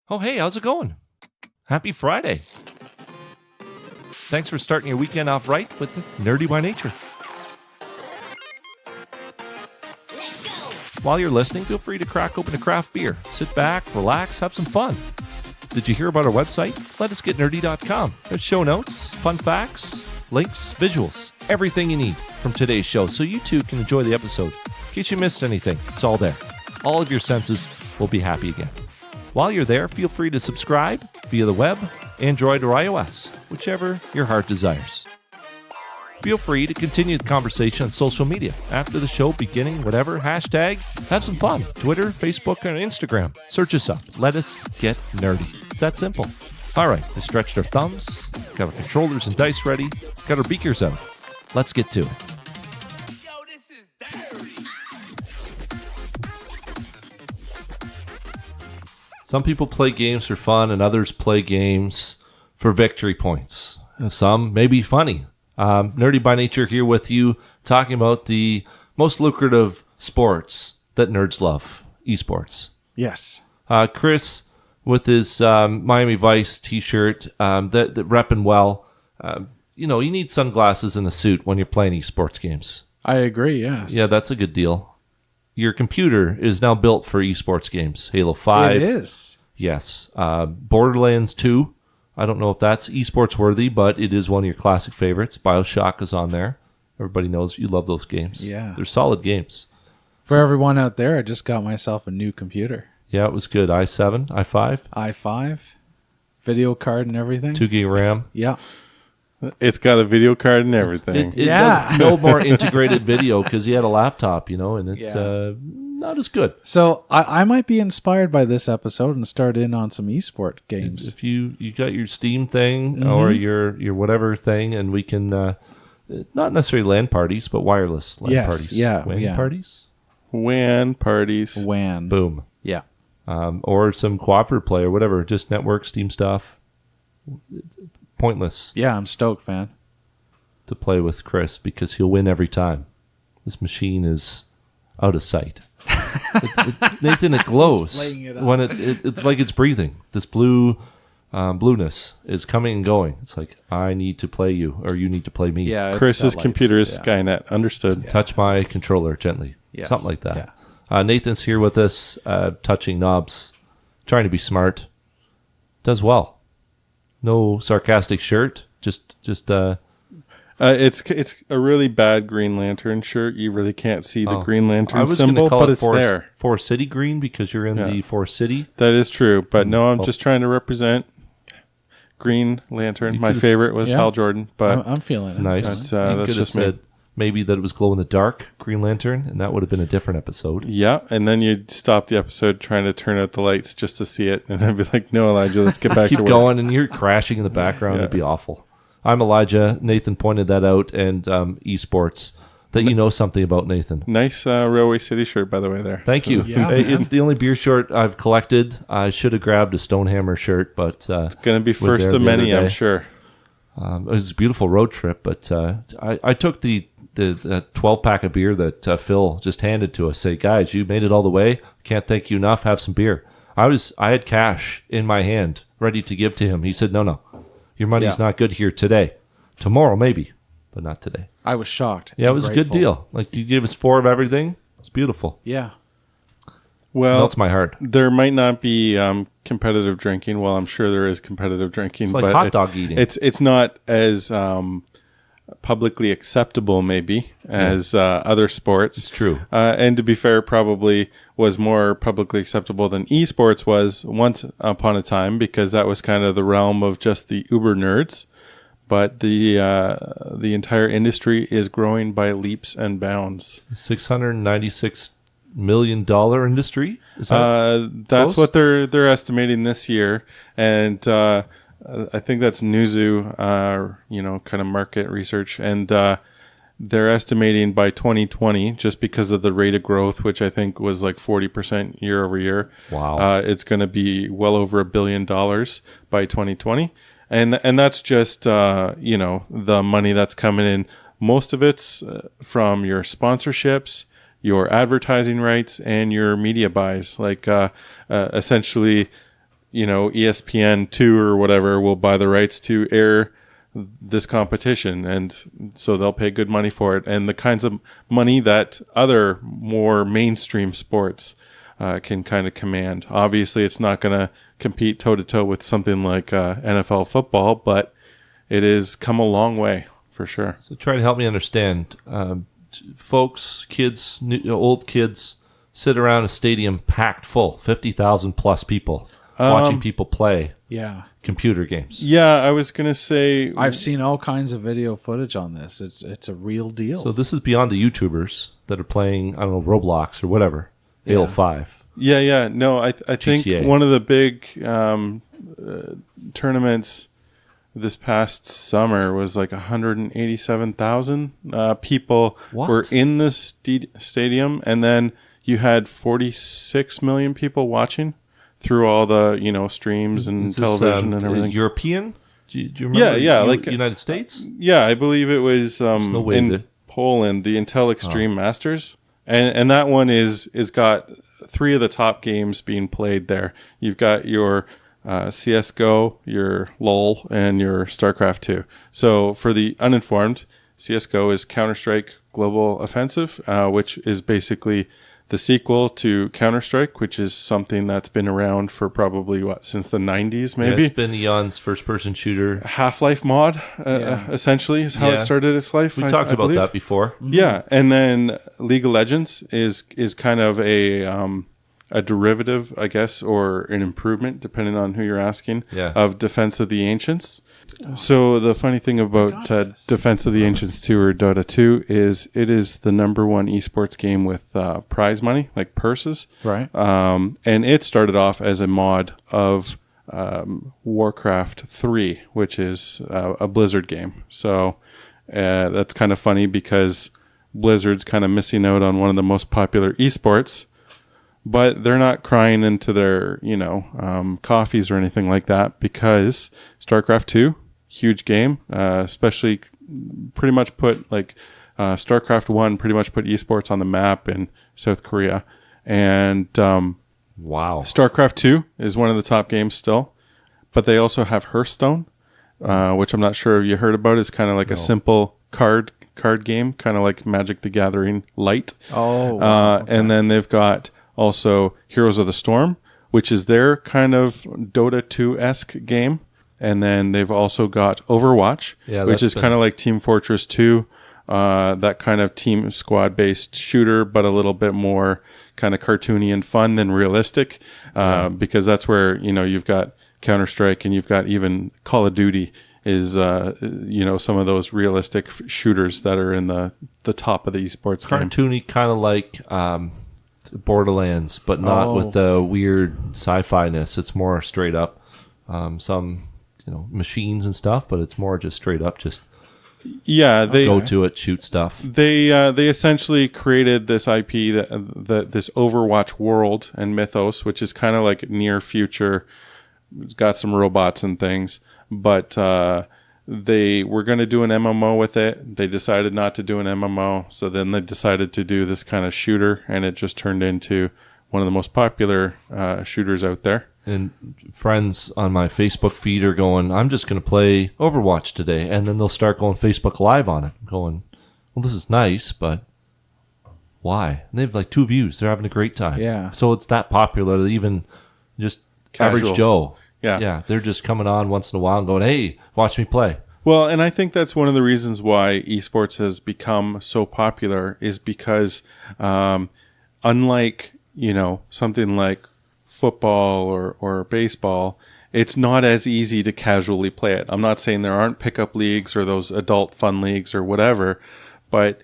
Oh, hey, how's it going? Happy Friday. Thanks for starting your weekend off right with Nerdy by Nature. While you're listening, feel free to crack open a craft beer. Sit back, relax, have some fun. Did you hear about our website? LetUsGetNerdy.com. There's show notes, fun facts, links, visuals, everything you need from today's show so you too can enjoy the episode. In case you missed anything, it's all there. All of your senses will be happy again. While you're there, feel free to subscribe via the web, Android, or iOS, whichever your heart desires. Feel free to continue the conversation on social media. After the show, beginning, whatever, hashtag, have some fun. Twitter, Facebook, and Instagram. Search us up. Let us get nerdy. It's that simple. All right, we stretched our thumbs, got our controllers and dice ready, got our beakers out. Let's get to it. Yo, this is dirty. Some people play games for fun and others play games for victory points. Some may be funny. Nerdy by Nature here with you, talking about the most lucrative sports that nerds love, eSports. Yes. Chris, with his Miami Vice t-shirt, that repping well. You need sunglasses and a suit when you're playing eSports games. I agree, yes. Yeah, that's a good deal. Your computer is now built for eSports games. Halo 5. It is. Yes. Borderlands 2. I don't know if that's eSports worthy, but it is one of your classic favorites. BioShock is on there. Everybody knows you love those games. Yeah. They're solid games. For everyone out there, I just got myself a new computer. Yeah, it was good. i7, i5. i5, video card and everything. 2 gig RAM. Yeah. It's got a video card and everything. It Yeah. does no more integrated video because he had a laptop, and it's Yeah. not as good. So I might be inspired by this episode and start in on some esport games. If you got your Steam thing or your whatever thing, and we can not necessarily LAN parties, but wireless LAN Yes, parties. yeah, WAN yeah. parties. WAN parties. WAN. Boom. Yeah. Or some cooperative play or whatever, just network Steam stuff. Pointless Yeah, I'm stoked, man. to play with Chris because he'll win every time. This machine is out of sight. Nathan, it glows playing it up. when it's like it's breathing. This blueness is coming and going. It's like, I need to play you, or you need to play me. Yeah. it's Chris's got lights. computer is Yeah. Skynet. Understood. Touch my controller gently. Yes. Something like that. Nathan's here with us, touching knobs, trying to be smart. Does well. No sarcastic shirt. Just It's a really bad Green Lantern shirt. You really can't see the Green I Lantern was going to symbol, call but it it's there. Forest City green because you're in Yeah. the Forest City. That is true. But no, I'm just trying to represent Green Lantern. You My could've- favorite was Yeah. Hal Jordan, but I'm feeling it. Nice. That's, You that's could have just me. said maybe that it was glow in the dark Green Lantern, and that would have been a different episode. yeah. And then you'd stop the episode trying to turn out the lights just to see it, and I'd be like, "No, Elijah, let's get back Keep to work." going, and you're crashing in the background. Yeah. It'd be awful. I'm Elijah. Nathan pointed that out, and eSports. That you know something about, Nathan. Nice Railway City shirt, by the way. There. Thank you. Yeah, Hey, man. it's the only beer shirt I've collected. I should have grabbed a Stonehammer shirt, but Going to be first there of the many, other I'm day. sure. It was a beautiful road trip, but I took the 12-pack of beer that Phil just handed to us. Say, guys, you made it all the way. Can't thank you enough. Have some beer. I had cash in my hand ready to give to him. He said, no, your money's Yeah. not good here today. Tomorrow, maybe, but not today. I was shocked. Yeah, it and was a good grateful. deal. Like, you gave us 4 of everything. It's beautiful. Yeah. Well, Melts my heart. there might not be competitive drinking. Well, I'm sure there is competitive drinking. It's like but hot dog eating. It's not as publicly acceptable, maybe, as other sports. It's true. And to be fair, probably was more publicly acceptable than esports was once upon a time, because that was kind of the realm of just the uber nerds. But the entire industry is growing by leaps and bounds. $696 million industry. Is that That's close? what they're estimating this year, and I think that's Newzoo, kind of market research, and they're estimating by 2020, just because of the rate of growth, which I think was like 40% year over year. Wow. It's going to be well over $1 billion by 2020, and that's just the money that's coming in. Most of it's from your sponsorships, your advertising rights, and your media buys. Like essentially, ESPN2 or whatever will buy the rights to air this competition, and so they'll pay good money for it, and the kinds of money that other more mainstream sports can kind of command. Obviously, it's not going to compete toe-to-toe with something like NFL football, but it has come a long way for sure. So try to help me understand. Folks, kids, old kids sit around a stadium packed full, 50,000 plus people, watching people play Yeah. computer games. Yeah, I was going to say... I've seen all kinds of video footage on this. It's a real deal. So this is beyond the YouTubers that are playing, I don't know, Roblox or whatever, Halo 5. Yeah. No, I think GTA. one of the big tournaments this past summer was like 187,000 people What? were in the stadium, and then you had 46 million people watching through all the streams and Is this, television and everything. European? Do you remember? Yeah, like United States? Yeah, I believe it was no way in that- Poland, the Intel Extreme Masters, and that one is got 3 of the top games being played there. You've got your CS:GO, your LoL, and your StarCraft 2. So for the uninformed, CS:GO is Counter-Strike Global Offensive, which is basically the sequel to Counter-Strike, which is something that's been around for probably, since the 90s, maybe? Yeah, it's been Eon's first-person shooter. Half-Life mod, essentially, is how Yeah. it started its life. We I talked about believe. that before. Yeah, and then League of Legends is kind of a derivative, I guess, or an improvement, depending on who you're asking, Yeah. of Defense of the Ancients. So the funny thing about Defense of the Ancients 2 or Dota 2 is it is the number 1 esports game with prize money, like purses. Right. And it started off as a mod of Warcraft 3, which is a Blizzard game. So that's kind of funny because Blizzard's kind of missing out on one of the most popular esports, but they're not crying into their, coffees or anything like that, because StarCraft 2, huge game, especially pretty much put StarCraft 1 pretty much put esports on the map in South Korea. And Wow. StarCraft 2 is one of the top games still, but they also have Hearthstone, which I'm not sure if you heard about. It's kind of like a simple card game, kind of like Magic the Gathering Light. Oh, wow. Okay. And then they've got also Heroes of the Storm, which is their kind of Dota 2-esque game. And then they've also got Overwatch, which is kind of like Team Fortress 2, that kind of team squad-based shooter, but a little bit more kind of cartoony and fun than realistic, because that's where, you've got Counter-Strike and you've got even Call of Duty is, some of those realistic shooters that are in the top of the esports game. Cartoony, kind of like Borderlands, but not with the weird sci-fi-ness. It's more straight up. Some, machines and stuff, but it's more just straight up, just they go to it, shoot stuff. They essentially created this IP that this Overwatch world and mythos, which is kind of like near future. It's got some robots and things, but they were going to do an MMO with it. They decided not to do an MMO, so then they decided to do this kind of shooter, and it just turned into one of the most popular shooters out there. And friends on my Facebook feed are going, I'm just going to play Overwatch today. And then they'll start going Facebook Live on it, going, well, this is nice, but why? And they have like 2 views. They're having a great time. Yeah. So it's that popular that even just Casuals. average Joe. Yeah. Yeah. They're just coming on once in a while and going, hey, watch me play. Well, and I think that's one of the reasons why esports has become so popular is because unlike, something like football or baseball, it's not as easy to casually play it. I'm not saying there aren't pickup leagues or those adult fun leagues or whatever, but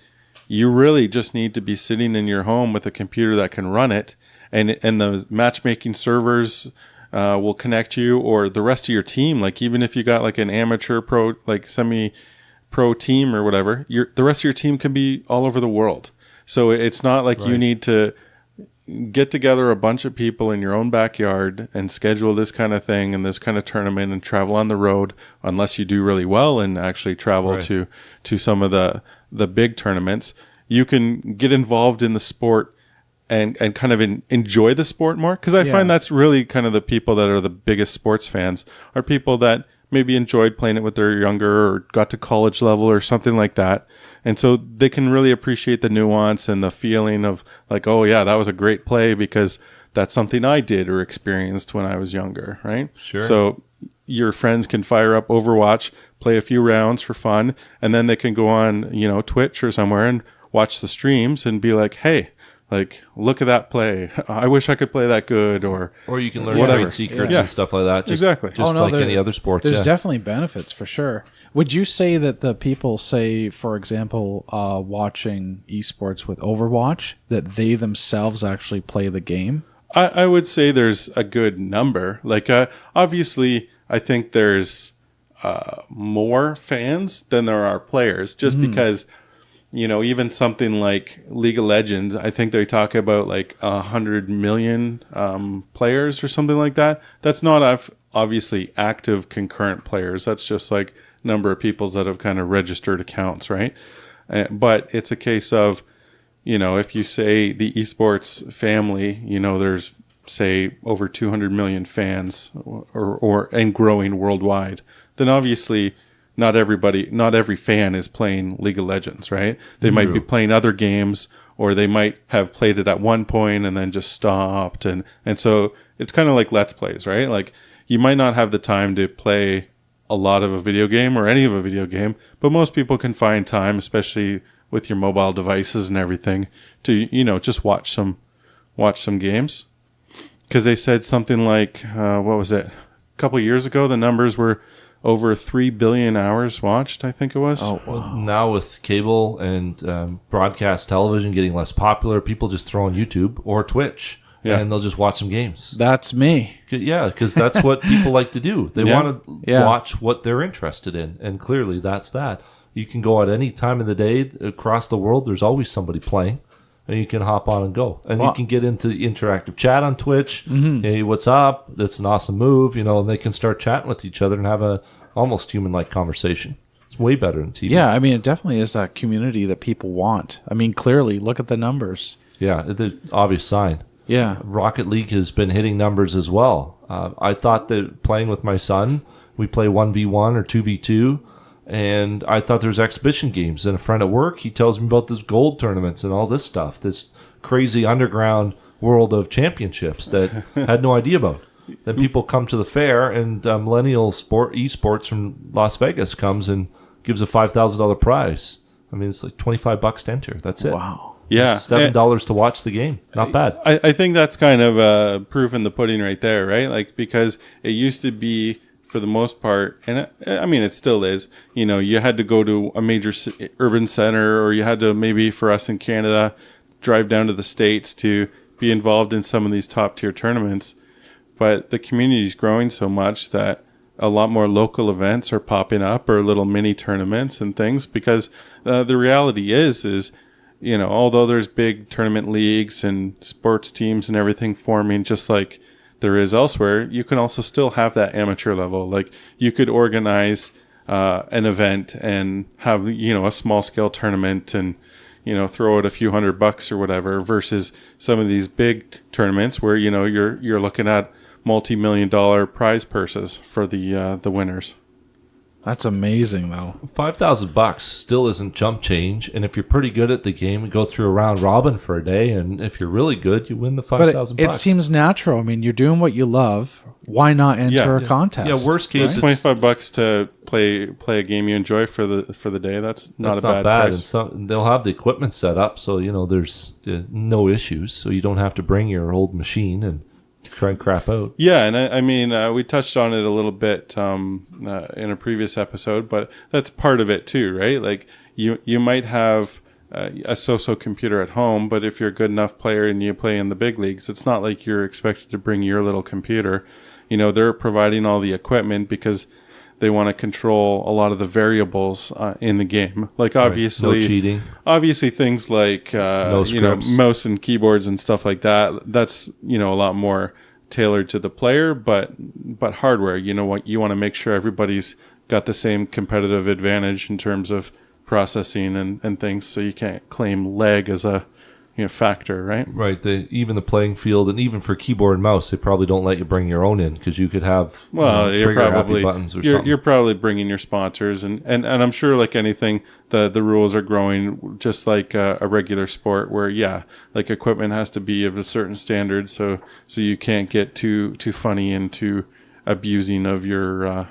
you really just need to be sitting in your home with a computer that can run it, and the matchmaking servers will connect you, or the rest of your team. Like even if you got like an amateur pro, like semi-pro team or whatever, the rest of your team can be all over the world. So it's not like you need to get together a bunch of people in your own backyard and schedule this kind of thing and this kind of tournament and travel on the road, unless you do really well and actually travel to some of the big tournaments. You can get involved in the sport and kind of enjoy the sport more. Because I find that's really kind of the people that are the biggest sports fans are people that maybe enjoyed playing it with their younger or got to college level or something like that. And so they can really appreciate the nuance and the feeling of like, oh yeah, that was a great play because that's something I did or experienced when I was younger, right? Sure. So your friends can fire up Overwatch, play a few rounds for fun, and then they can go on, Twitch or somewhere and watch the streams and be like, hey, like, look at that play. I wish I could play that good, or you can learn whatever. trade secrets Yeah. and stuff like that. Exactly. Just like any other sports. There's Yeah. definitely benefits for sure. Would you say that the people say, for example, watching esports with Overwatch, that they themselves actually play the game? I would say there's a good number. Like, obviously, I think there's more fans than there are players, just because, even something like League of Legends, I think they talk about like 100 million players or something like that. That's not obviously active concurrent players. That's just like number of people that have kind of registered accounts, right? But it's a case of, if you say the esports family, there's say over 200 million fans and growing worldwide, then obviously not every fan is playing League of Legends, right? They might be playing other games, or they might have played it at one point and then just stopped. And so it's kind of like Let's Plays, right? Like you might not have the time to play a lot of a video game or any of a video game, but most people can find time, especially with your mobile devices and everything, to, just watch some games. Because they said something like, what was it? A couple of years ago, the numbers were over 3 billion hours watched, I think it was. Oh, wow. Well, now with cable and broadcast television getting less popular, people just throw on YouTube or Twitch and they'll just watch some games. That's me. Yeah, because that's what people like to do. They want to watch what they're interested in, and clearly that's that. You can go at any time of the day across the world. There's always somebody playing, and you can hop on and go. And you can get into the interactive chat on Twitch. Hey, what's up? That's an awesome move. And they can start chatting with each other and have a almost human-like conversation. It's way better than TV. Yeah, I mean, it definitely is that community that people want. I mean, clearly, look at the numbers. Yeah, the obvious sign. Yeah. Rocket League has been hitting numbers as well. I thought that playing with my son, we play 1v1 or 2v2, and I thought there was exhibition games. And a friend at work, he tells me about this gold tournaments and all this stuff, this crazy underground world of championships that I had no idea about. Then people come to the fair, and Millennial eSports from Las Vegas comes and gives a $5,000 prize. I mean, it's like $25 to enter. That's it. Wow. Yeah. $7 to watch the game. Not bad. I think that's kind of proof in the pudding right there, right? Like, because it used to be, for the most part, and I mean, it still is, you had to go to a major urban center, or you had to, maybe for us in Canada, drive down to the States to be involved in some of these top tier tournaments. But the community is growing so much that a lot more local events are popping up, or little mini tournaments and things, because the reality is, although there's big tournament leagues and sports teams and everything forming just like there is elsewhere, you can also still have that amateur level. Like you could organize an event and have, a small scale tournament and, throw out a few $100 or whatever, versus some of these big tournaments where, you're looking at multi-million-dollar prize purses for the winners. That's amazing, though. $5,000 still isn't chump change, and if you're pretty good at the game, you go through a round robin for a day, and if you're really good, you win the $5,000. But it seems natural. I mean, you're doing what you love. Why not enter a contest? Yeah, worst case, right? it's $25 to play a game you enjoy for the day. That's not a bad price. And they'll have the equipment set up, so there's no issues. So you don't have to bring your old machine and try and crap out. Yeah, and I mean, we touched on it a little bit in a previous episode, but that's part of it too, right? Like you might have a so-so computer at home, but if you're a good enough player and you play in the big leagues, it's not like you're expected to bring your little computer. They're providing all the equipment because they want to control a lot of the variables in the game. Like obviously, no cheating. Obviously, things like mouse and keyboards and stuff like that. That's a lot more tailored to the player. But hardware, you want to make sure everybody's got the same competitive advantage in terms of processing and things. So you can't claim lag as a factor, right? Right. Even the playing field, and even for keyboard and mouse, they probably don't let you bring your own in because you could have You're trigger happy probably buttons or something. you're probably bringing your sponsors, and I'm sure like anything, the rules are growing just like a regular sport where like equipment has to be of a certain standard, so you can't get too funny into abusing of your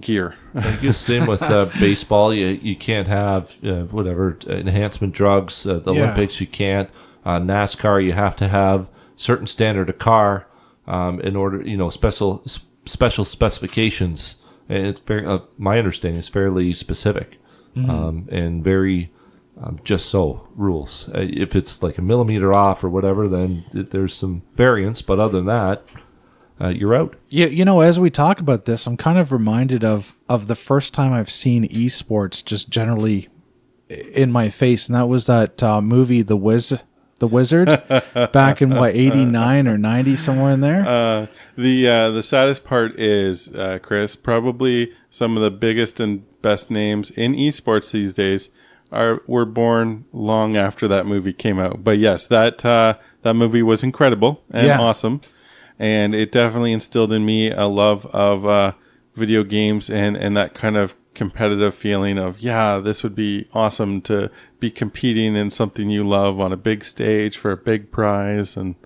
gear. I guess same with baseball. You can't have whatever enhancement drugs. The Olympics you can't. NASCAR you have to have certain standard of car in order. Special specifications. And it's very my understanding is fairly specific and very just so rules. If it's like a millimeter off or whatever, then there's some variance. But other than that, you're out. Yeah, as we talk about this, I'm kind of reminded of the first time I've seen esports just generally in my face, and that was that movie, The Wizard, back in 89 or 90, somewhere in there. The saddest part is, Chris, probably some of the biggest and best names in esports these days were born long after that movie came out. But yes, that movie was incredible and awesome. And it definitely instilled in me a love of video games and that kind of competitive feeling of, this would be awesome to be competing in something you love on a big stage for a big prize. And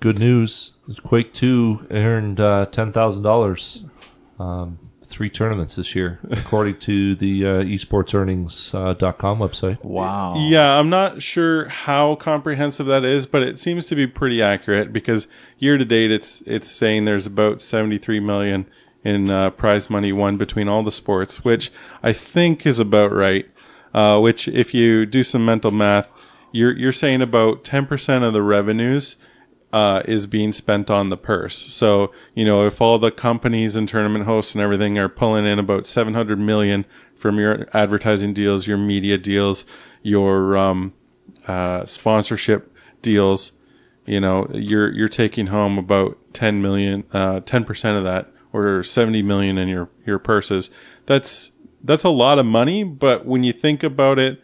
Good news. Quake 2 earned $10,000. 3 tournaments this year, according to the esportsearnings.com website. Wow. Yeah, I'm not sure how comprehensive that is, but it seems to be pretty accurate because year to date it's saying there's about 73 million in prize money won between all the sports, which I think is about right. Which, if you do some mental math, you're saying about 10% of the revenues is being spent on the purse. So, if all the companies and tournament hosts and everything are pulling in about 700 million from your advertising deals, your media deals, your sponsorship deals, you're taking home about 10% of that, or 70 million in your purses. That's a lot of money, but when you think about it,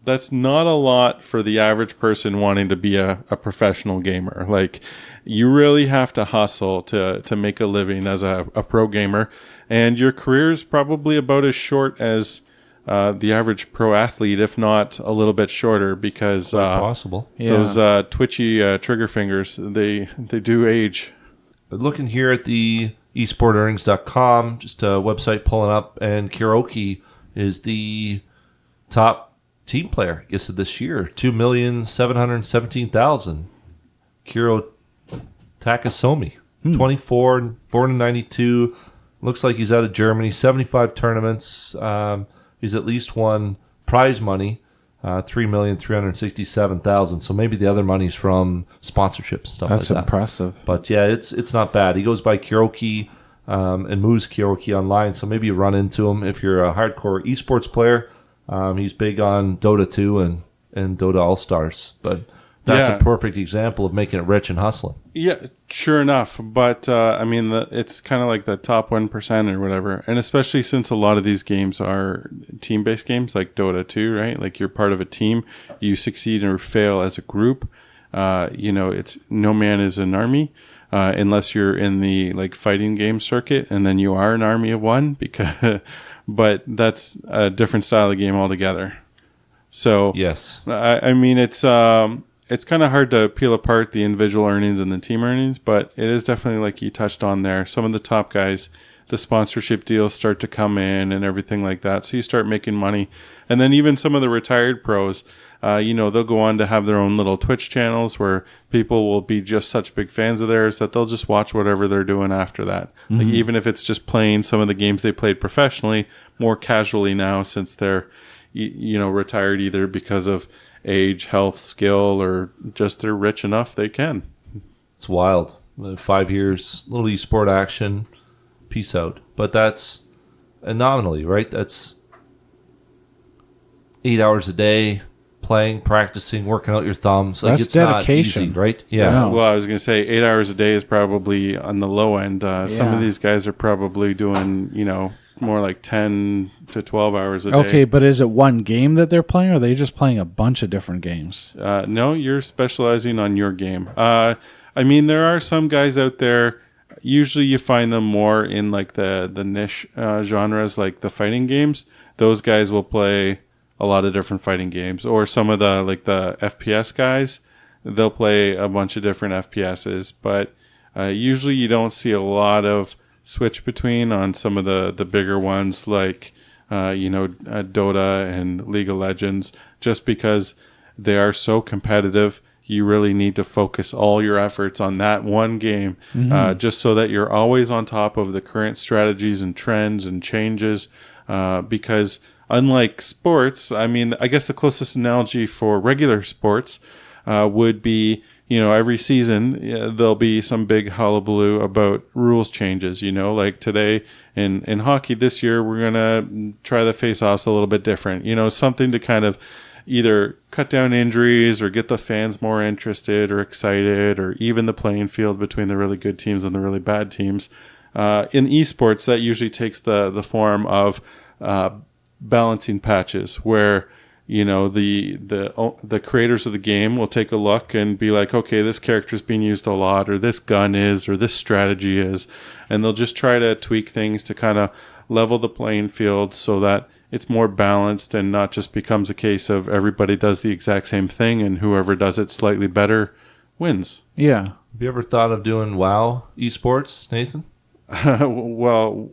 that's not a lot for the average person wanting to be a professional gamer. Like, you really have to hustle to make a living as a pro gamer. And your career is probably about as short as the average pro athlete, if not a little bit shorter, because possible. Those twitchy trigger fingers, they do age. But looking here at the esportearnings.com, just a website pulling up, and Karaoke is the top team player, I guess, of this year. 2,717,000. Kiro Takasomi, 24, born in 92. Looks like he's out of Germany. 75 tournaments. He's at least won prize money, 3,367,000. So maybe the other money's from sponsorships, stuff That's like that. impressive. But yeah, it's not bad. He goes by Kyoki and moves Kyoki online. So maybe you run into him if you're a hardcore esports player. He's big on Dota 2 and Dota All-Stars. But that's a perfect example of making it rich and hustling. Yeah, sure enough. But, it's kind of like the top 1% or whatever. And especially since a lot of these games are team-based games, like Dota 2, right? Like, you're part of a team. You succeed or fail as a group. It's no man is an army. Unless you're in the fighting game circuit, and then you are an army of one, but that's a different style of game altogether. So yes, it's kind of hard to peel apart the individual earnings and the team earnings, but it is definitely, like you touched on there, some of the top guys, the sponsorship deals start to come in and everything like that. So you start making money, and then even some of the retired pros. They'll go on to have their own little Twitch channels where people will be just such big fans of theirs that they'll just watch whatever they're doing after that. Mm-hmm. Like, even if it's just playing some of the games they played professionally more casually now, since they're, retired either because of age, health, skill, or just they're rich enough they can. It's wild. 5 years, little esport action, peace out. But that's nominally, right? That's 8 hours a day. Playing, practicing, working out your thumbs. Like, that's it's dedication, not easy, right? Yeah. Well, I was going to say 8 hours a day is probably on the low end. Some of these guys are probably doing, more like 10 to 12 hours a day. Okay, but is it one game that they're playing, or are they just playing a bunch of different games? No, you're specializing on your game. I mean, there are some guys out there. Usually, you find them more in like the niche genres, like the fighting games. Those guys will play a lot of different fighting games, or some of the like the FPS guys. They'll play a bunch of different FPSs, but usually you don't see a lot of switch between on some of the bigger ones like Dota and League of Legends, just because they are so competitive. You really need to focus all your efforts on that one game, just so that you're always on top of the current strategies and trends and changes. Because unlike sports, I mean, I guess the closest analogy for regular sports would be, every season there'll be some big hullabaloo about rules changes. Like today in hockey this year, we're gonna try the face-offs a little bit different. Something to kind of either cut down injuries or get the fans more interested or excited, or even the playing field between the really good teams and the really bad teams. In esports, that usually takes the form of balancing patches, where the creators of the game will take a look and be like, okay, this character is being used a lot, or this gun is, or this strategy is, and they'll just try to tweak things to kind of level the playing field so that it's more balanced and not just becomes a case of everybody does the exact same thing and whoever does it slightly better wins. Yeah. Have you ever thought of doing WoW esports, Nathan? Well,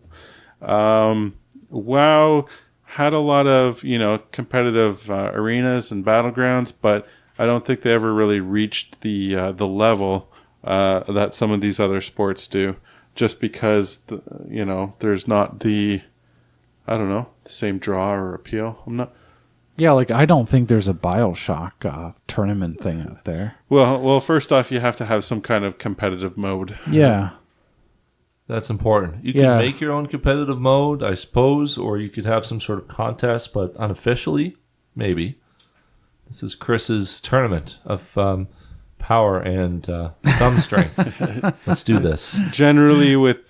WoW had a lot of competitive arenas and battlegrounds, but I don't think they ever really reached the level that some of these other sports do, just because there's not the same draw or appeal. Yeah, like I don't think there's a BioShock tournament thing out there. Well, first off, you have to have some kind of competitive mode. Yeah. That's important. You can make your own competitive mode, I suppose, or you could have some sort of contest, but unofficially, maybe. This is Chris's tournament of power and thumb strength. Let's do this. Generally, with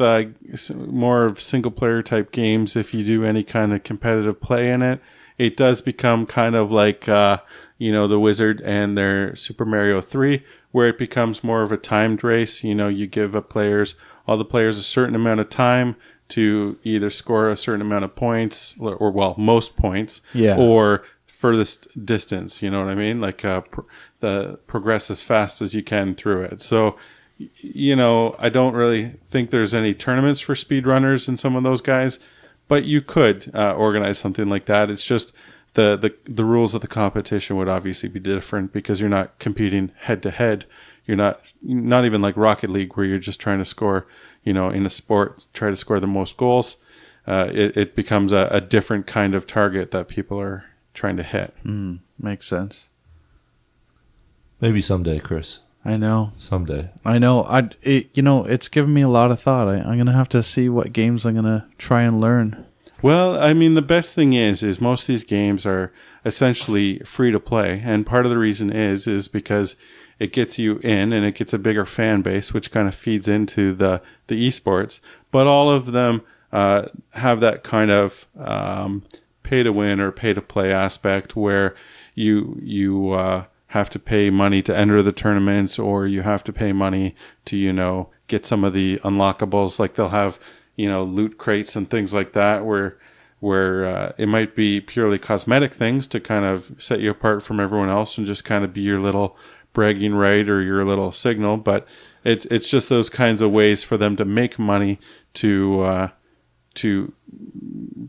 more of single-player type games, if you do any kind of competitive play in it, it does become kind of like the Wizard and their Super Mario 3, where it becomes more of a timed race. You give all the players a certain amount of time to either score a certain amount of points, or most points, or furthest distance. You know what I mean? Like progress as fast as you can through it. So, I don't really think there's any tournaments for speedrunners and some of those guys, but you could organize something like that. It's just the rules of the competition would obviously be different, because you're not competing head to head. You're not even like Rocket League, where you're just trying to score, in a sport, try to score the most goals. It becomes a different kind of target that people are trying to hit. Makes sense. Maybe someday, Chris. I know. Someday. I know. It's given me a lot of thought. I'm going to have to see what games I'm going to try and learn. Well, I mean, the best thing is most of these games are essentially free to play. And part of the reason is because it gets you in and it gets a bigger fan base, which kind of feeds into the esports. But all of them have that kind of pay to win or pay to play aspect, where you have to pay money to enter the tournaments, or you have to pay money to get some of the unlockables. Like they'll have loot crates and things like that, where it might be purely cosmetic things to kind of set you apart from everyone else and just kind of be your little bragging right or your little signal. But it's just those kinds of ways for them to make money to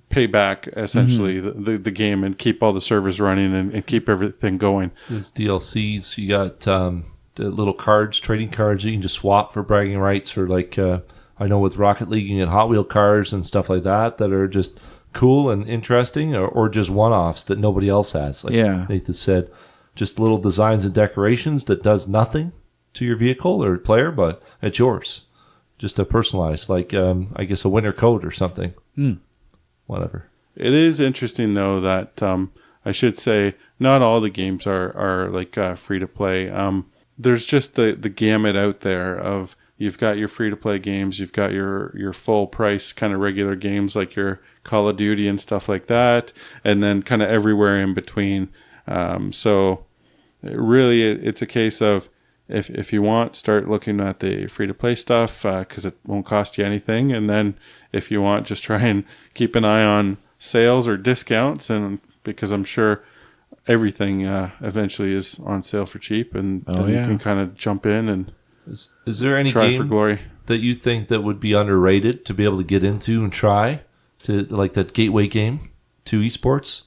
pay back essentially the game and keep all the servers running and keep everything going. There's DLCs. You got the little cards, trading cards you can just swap for bragging rights, or like I know with Rocket League you can get Hot Wheel cars and stuff like that are just cool and interesting, or just one-offs that nobody else has. Like Nathan said, just little designs and decorations that does nothing to your vehicle or player, but it's yours. Just a personalized, like I guess a winter coat or something. Whatever. It is interesting though that I should say not all the games are like free to play. There's just the gamut out there of you've got your free-to-play games, you've got your full-price kind of regular games like your Call of Duty and stuff like that, and then kind of everywhere in between. So really, it's a case of if you want, start looking at the free-to-play stuff because it won't cost you anything, and then if you want, just try and keep an eye on sales or discounts, and because I'm sure everything eventually is on sale for cheap, and then you can kind of jump in and Is there any try game for glory. that you think that would be underrated to be able to get into and try, to like that gateway game to esports?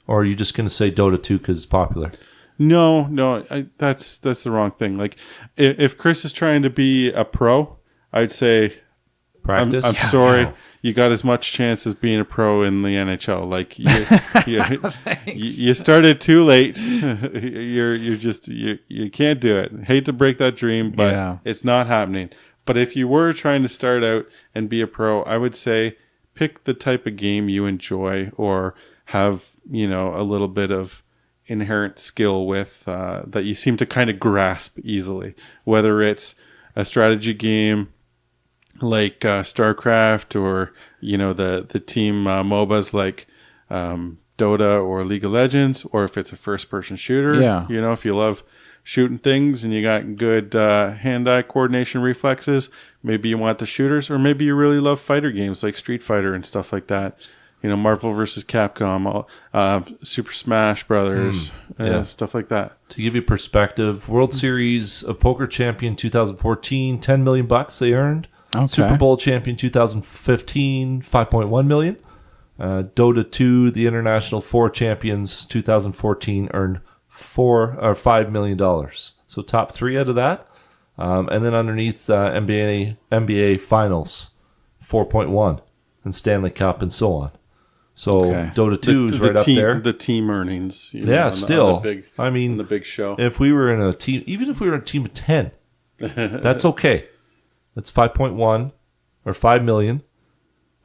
Or are you just going to say Dota 2 because it's popular? No, that's the wrong thing. Like, if Chris is trying to be a pro, I'd say, Practice? I'm sorry, you got as much chance as being a pro in the NHL. Like, you started too late. you can't do it. Hate to break that dream, but it's not happening. But if you were trying to start out and be a pro, I would say pick the type of game you enjoy or have, a little bit of inherent skill with that you seem to kind of grasp easily, whether it's a strategy game like StarCraft or the team MOBAs like Dota or League of Legends, or if it's a first-person shooter. If you love shooting things and you got good hand-eye coordination reflexes, maybe you want the shooters, or maybe you really love fighter games like Street Fighter and stuff like that. Marvel versus Capcom, Super Smash Brothers, stuff like that. To give you perspective, World Series of Poker champion 2014, $10 million they earned. Okay. Super Bowl champion 2015, $5.1 million. Dota 2, the International 4 champions 2014 earned $5 million. So top 3 out of that. And then underneath NBA Finals, 4.1, and Stanley Cup and so on. So Dota 2 is right up there. The team earnings. Still. On the big show. If we were in a team, even if we were in a team of 10, that's okay. That's 5.1 or 5 million.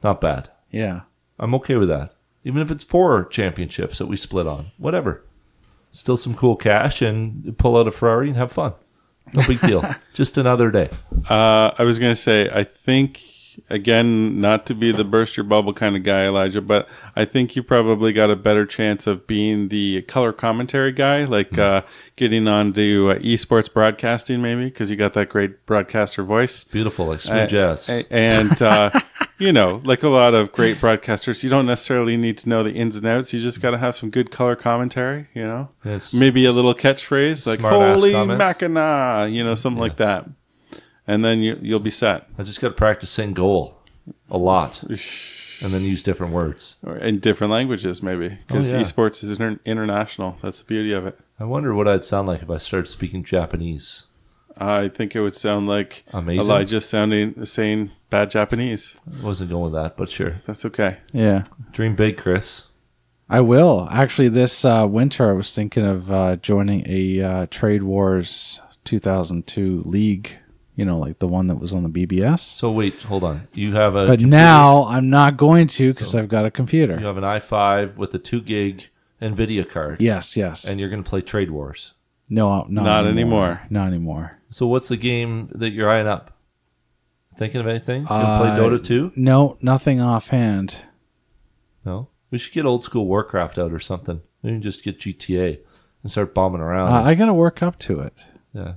Not bad. Yeah. I'm okay with that. Even if it's 4 championships that we split on. Whatever. Still some cool cash, and pull out a Ferrari and have fun. No big deal. Just another day. I was going to say, I think, again, not to be the burst your bubble kind of guy, Elijah, but I think you probably got a better chance of being the color commentary guy, like getting on to eSports broadcasting maybe, because you got that great broadcaster voice. Beautiful, like smooth jazz. And, like a lot of great broadcasters, you don't necessarily need to know the ins and outs. You just got to have some good color commentary, maybe a little catchfrish like, holy Mackinac, something like that. And then you'll be set. I just got to practice saying goal a lot, and then use different words. Or in different languages, maybe, because esports is international. That's the beauty of it. I wonder what I'd sound like if I started speaking Japanese. I think it would sound like amazing. Elijah saying bad Japanese. I wasn't going with that, but sure. That's okay. Yeah. Dream big, Chris. I will. Actually, this winter I was thinking of joining a Trade Wars 2002 league. Like the one that was on the BBS. So wait, hold on. You have a But computer? now I'm not going to because I've got a computer. You have an i5 with a 2 gig NVIDIA card. Yes. And you're going to play Trade Wars. No, not anymore. Not anymore. So what's the game that you're eyeing up? Thinking of anything? You going to play Dota 2? No, nothing offhand. No? We should get old school Warcraft out or something. Maybe just get GTA and start bombing around. I got to work up to it. Yeah.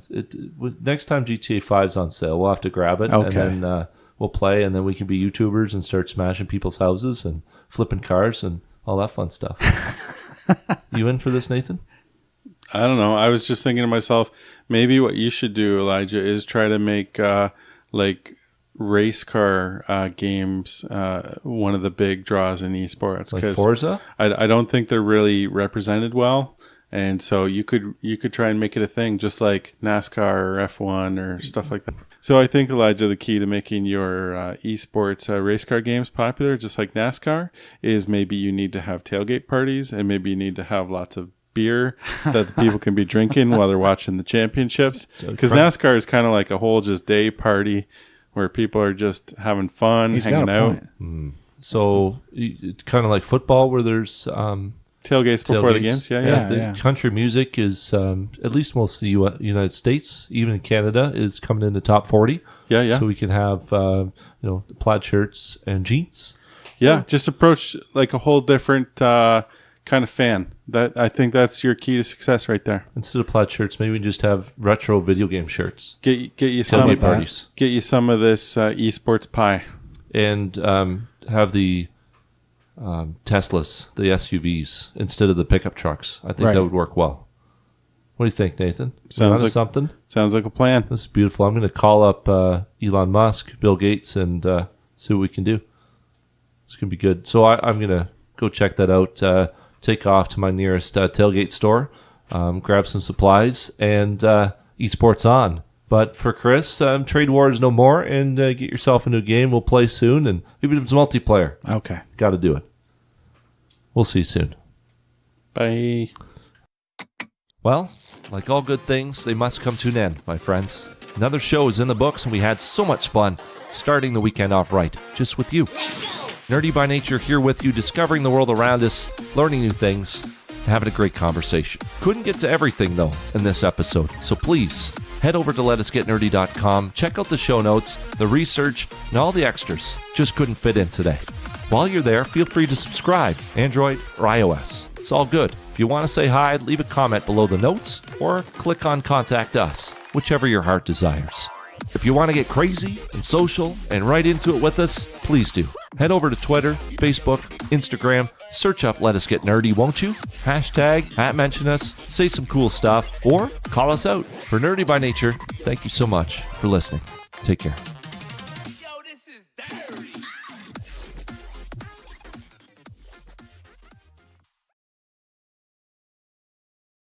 Next time GTA 5's on sale, we'll have to grab it. Okay. And then we'll play, and then we can be YouTubers and start smashing people's houses and flipping cars and all that fun stuff. You in for this, Nathan? I don't know. I was just thinking to myself, maybe what you should do, Elijah, is try to make race car games one of the big draws in esports. Like Forza? I don't think they're really represented well. And so you could try and make it a thing, just like NASCAR or F1 or stuff like that. So I think, Elijah, the key to making your esports race car games popular, just like NASCAR, is maybe you need to have tailgate parties, and maybe you need to have lots of beer that the people can be drinking while they're watching the championships. Because NASCAR is kind of like a whole just day party where people are just having fun, hanging out. So kind of like football where there's Tailgates before the games. Yeah. Yeah. Country music is, at least most of the United States, even in Canada, is coming in the top 40. Yeah. So we can have, plaid shirts and jeans. Yeah, just approach like a whole different kind of fan. I think that's your key to success right there. Instead of plaid shirts, maybe we just have retro video game shirts. Get you Tailgate parties. Get you some of this eSports pie. And have the Teslas, the SUVs, instead of the pickup trucks. I think that would work well. What do you think, Nathan? Sounds like something. Sounds like a plan. This is beautiful. I'm going to call up Elon Musk, Bill Gates, and see what we can do. It's going to be good. So I'm going to go check that out, take off to my nearest tailgate store, grab some supplies, and eSports on. But for Chris, Trade Wars no more, and get yourself a new game. We'll play soon, and even if it's multiplayer. Okay. Got to do it. We'll see you soon. Bye. Well, like all good things, they must come to an end, my friends. Another show is in the books, and we had so much fun starting the weekend off right, just with you. Nerdy by nature here with you, discovering the world around us, learning new things, and having a great conversation. Couldn't get to everything, though, in this episode, so please head over to letusgetnerdy.com, check out the show notes, the research, and all the extras. Just couldn't fit in today. While you're there, feel free to subscribe, Android or iOS. It's all good. If you want to say hi, leave a comment below the notes or click on Contact Us, whichever your heart desires. If you want to get crazy and social and right into it with us, please do. Head over to Twitter, Facebook, Instagram, search up Let Us Get Nerdy, won't you? Hashtag, @mention us, say some cool stuff, or call us out. For Nerdy by Nature, thank you so much for listening. Take care.